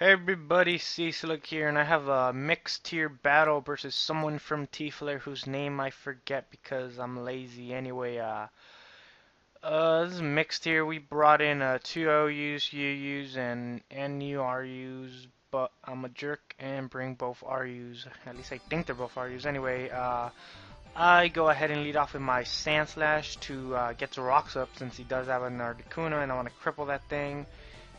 Hey everybody, SeaSlug here, and I have a mixed tier battle versus someone from T-Flare whose name I forget because I'm lazy. Anyway, this is mixed tier. We brought in two OUs, UUs, and NURUs, but I'm a jerk and bring both RUs. At least I think they're both RUs. Anyway, I go ahead and lead off with my Sand Slash to get the rocks up since he does have an Articuno, and I want to cripple that thing.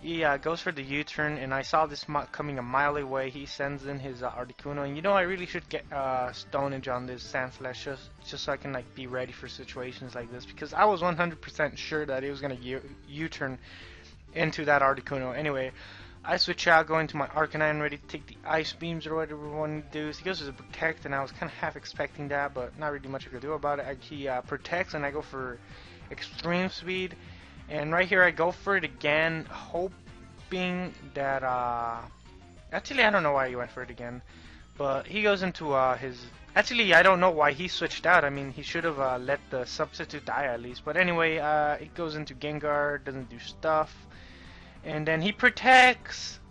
He goes for the U-turn, and I saw this coming a mile away. He sends in his Articuno, and I really should get Stonage on this Sand Slash just so I can like be ready for situations like this because I was 100% sure that he was gonna U-turn into that Articuno. Anyway, I switch out, go into my Arcanine, ready to take the Ice Beams or whatever we want to do. So he goes to Protect, and I was kind of half expecting that, but not really much I could do about it. He protects, and I go for Extreme Speed. And right here I go for it again, hoping that, actually I don't know why he went for it again, but he goes into actually I don't know why he switched out. I mean, he should have let the substitute die at least, but anyway, it goes into Gengar, doesn't do stuff, and then he protects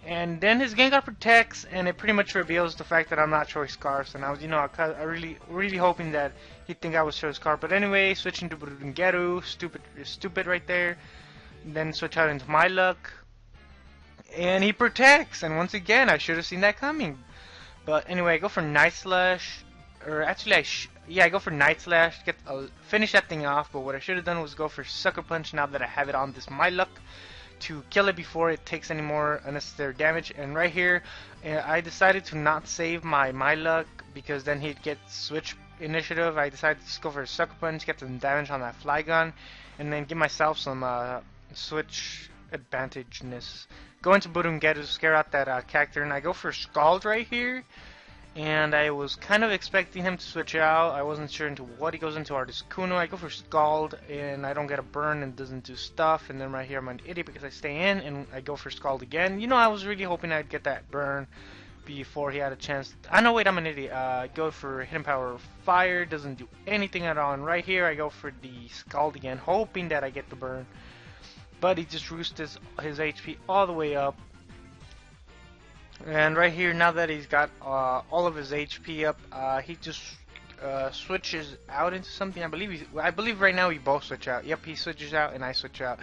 and then his Gengar protects, and it pretty much reveals the fact that I'm not Choice Scarf. And I was, I really hoping that he'd think I was Choice Scarf. But anyway, switching to Brungeru, stupid right there. Then switch out into My Luck, and he protects. And once again, I should have seen that coming. But anyway, I go for Night Slash, or actually, I go for Night Slash, finish that thing off. But what I should have done was go for Sucker Punch now that I have it on this My Luck, to kill it before it takes any more unnecessary damage. And right here, I decided to not save my Luck because then he'd get switch initiative. I decided to just go for a Sucker Punch, get some damage on that Flygon, and then give myself some switch advantageness. Go into Burungeru, scare out that Cacturne. I go for Scald right here, and I was kind of expecting him to switch out. I wasn't sure into what he goes into. Articuno. I go for Scald, and I don't get a burn and doesn't do stuff. And then right here I'm an idiot because I stay in, and I go for Scald again. I was really hoping I'd get that burn before he had a chance. I know, wait, I'm an idiot. I go for Hidden Power Fire, doesn't do anything at all. And right here I go for the Scald again, hoping that I get the burn. But he just roosted his HP all the way up. And right here, now that he's got all of his HP up, he just switches out into something. I believe right now we both switch out. Yep, he switches out and I switch out.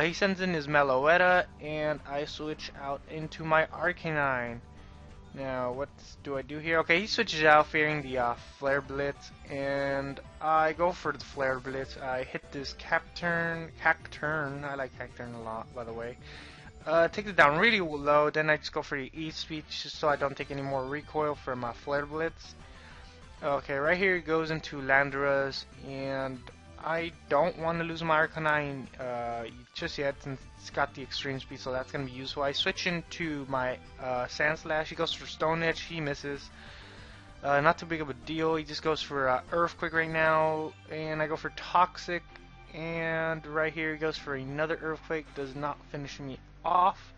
He sends in his Meloetta, and I switch out into my Arcanine. Now, what do I do here? Okay, he switches out, fearing the Flare Blitz, and I go for the Flare Blitz. I hit this Cacturne. I like Cacturne a lot, by the way. Take it down really low, then I just go for the E-Speed just so I don't take any more recoil from my Flare Blitz. Okay, right here it goes into Landorus, and I don't want to lose my Arcanine just yet since it's got the Extreme Speed, so that's going to be useful. I switch into my Sand Slash. He goes for Stone Edge, he misses. Not too big of a deal, he just goes for Earthquake right now, and I go for Toxic, and right here he goes for another Earthquake, does not finish me off,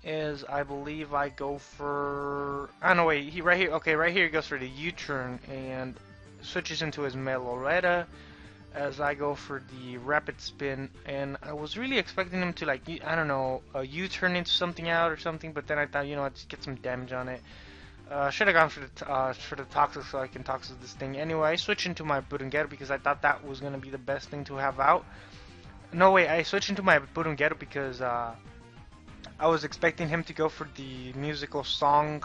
is I believe I go for, I don't know, wait, right here he goes for the U-turn and switches into his Meloetta as I go for the Rapid Spin. And I was really expecting him to, like, I don't know, U-turn into something out or something, but then I thought, I'd just get some damage on it. Should have gone for the Toxic so I can Toxic this thing. Anyway, I switch into my Burungeru because I thought that was gonna be the best thing to have out. No, wait, I switched into my Burungeru because I was expecting him to go for the musical song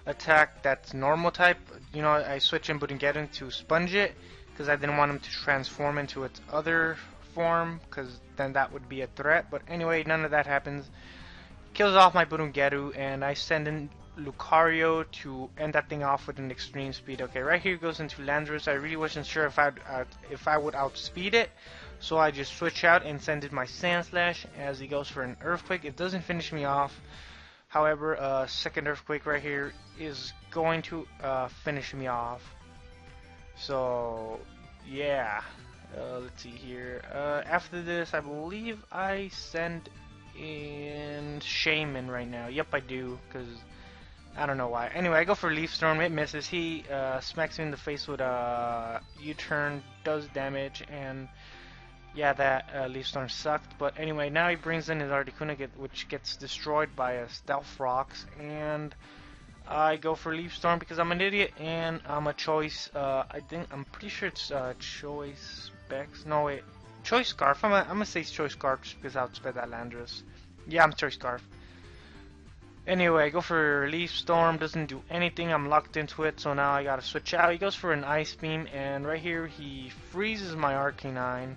attack that's normal type. I switch in Burungeru to Sponge It because I didn't want him to transform into its other form because then that would be a threat. But anyway, none of that happens. Kills off my Burungeru, and I send in Lucario to end that thing off with an Extreme Speed. Okay, right here goes into Landorus. I really wasn't sure if I would outspeed it, so I just switch out and send in my Sand Slash as he goes for an Earthquake. It doesn't finish me off. However, second Earthquake right here is going to finish me off. So, yeah. Let's see here. After this, I believe I send in Shaman right now. Yep, I do, because I don't know why. Anyway, I go for Leaf Storm. It misses. He smacks me in the face with a U-turn, does damage, and Yeah, that Leaf Storm sucked. But anyway, now he brings in his Articuno, which gets destroyed by a Stealth Rocks, and I go for Leaf Storm because I'm an idiot and I'm a choice. I'm pretty sure it's choice specs. No wait, choice scarf. I'm gonna say choice scarf just because I outsped that Landorus. Yeah, I'm choice scarf. Anyway, I go for Leaf Storm. Doesn't do anything. I'm locked into it, so now I gotta switch out. He goes for an Ice Beam, and right here he freezes my Arcanine.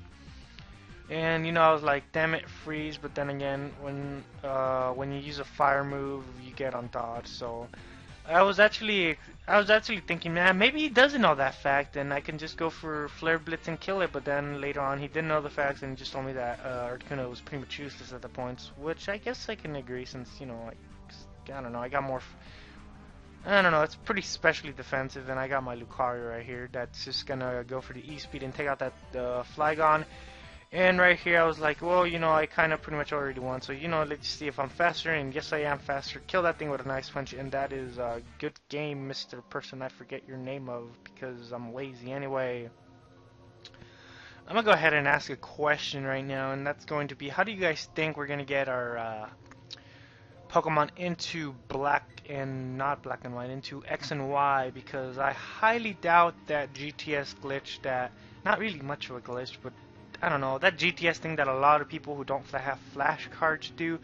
And you know, I was like, damn it, freeze. But then again, when you use a fire move, you get on dodge. So I was actually thinking, man, maybe he doesn't know that fact, and I can just go for Flare Blitz and kill it. But then later on, he didn't know the facts and just told me that Articuno was pretty much useless at the points, which I guess I can agree, since you know, I don't know, I got more. I don't know, it's pretty specially defensive, and I got my Lucario right here that's just gonna go for the E-Speed and take out that Flygon. And right here I was like, well, you know, I kind of pretty much already won, so, you know, let's see if I'm faster, and yes, I am faster. Kill that thing with a nice punch, and that is a good game, Mr. Person I forget your name of, because I'm lazy. Anyway, I'm going to go ahead and ask a question right now, and that's going to be, how do you guys think we're going to get our Pokemon into not black and white, into X and Y? Because I highly doubt that GTS glitch, that, not really much of a glitch, but I don't know, that GTS thing that a lot of people who don't have flashcards do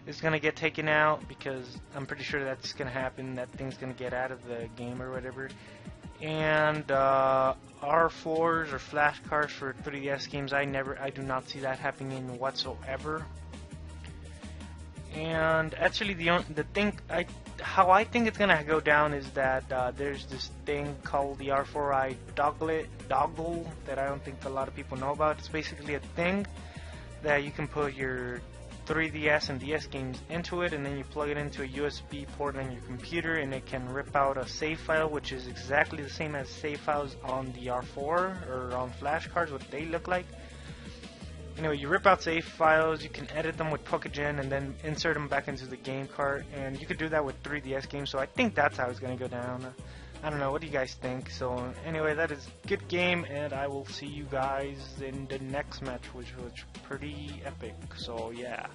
is going to get taken out, because I'm pretty sure that's going to happen. That thing's going to get out of the game or whatever. And R4s or flashcards for 3DS games, I do not see that happening whatsoever. And actually, how I think it's gonna go down is that there's this thing called the R4i doggle that I don't think a lot of people know about. It's basically a thing that you can put your 3DS and DS games into it, and then you plug it into a USB port on your computer, and it can rip out a save file, which is exactly the same as save files on the R4 or on flashcards, what they look like. Anyway, you rip out save files, you can edit them with Pokégen, and then insert them back into the game cart, and you could do that with 3DS games, so I think that's how it's going to go down. I don't know, what do you guys think? So anyway, that is a good game, and I will see you guys in the next match, which was pretty epic, so yeah.